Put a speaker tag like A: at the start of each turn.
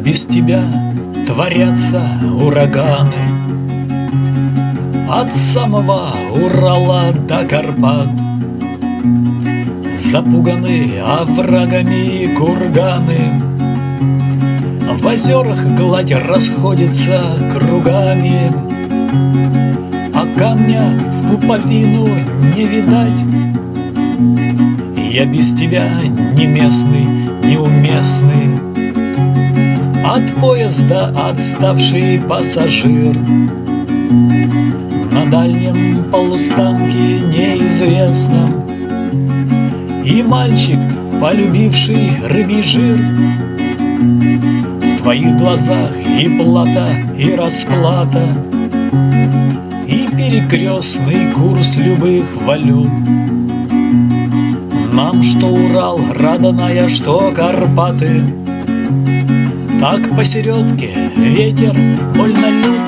A: без тебя творятся ураганы. От самого Урала до Карпат запуганы оврагами курганы. В озерах гладь расходится кругами, а камня в пуповину не видать. Я без тебя не местный, неуместный, от поезда отставший пассажир. На дальнем полустанке неизвестном и мальчик, полюбивший рыбий жир. В твоих глазах и плата, и расплата, и перекрестный курс любых валют. Нам что Урал, Родная, что Карпаты, так посередке ветер больно лют.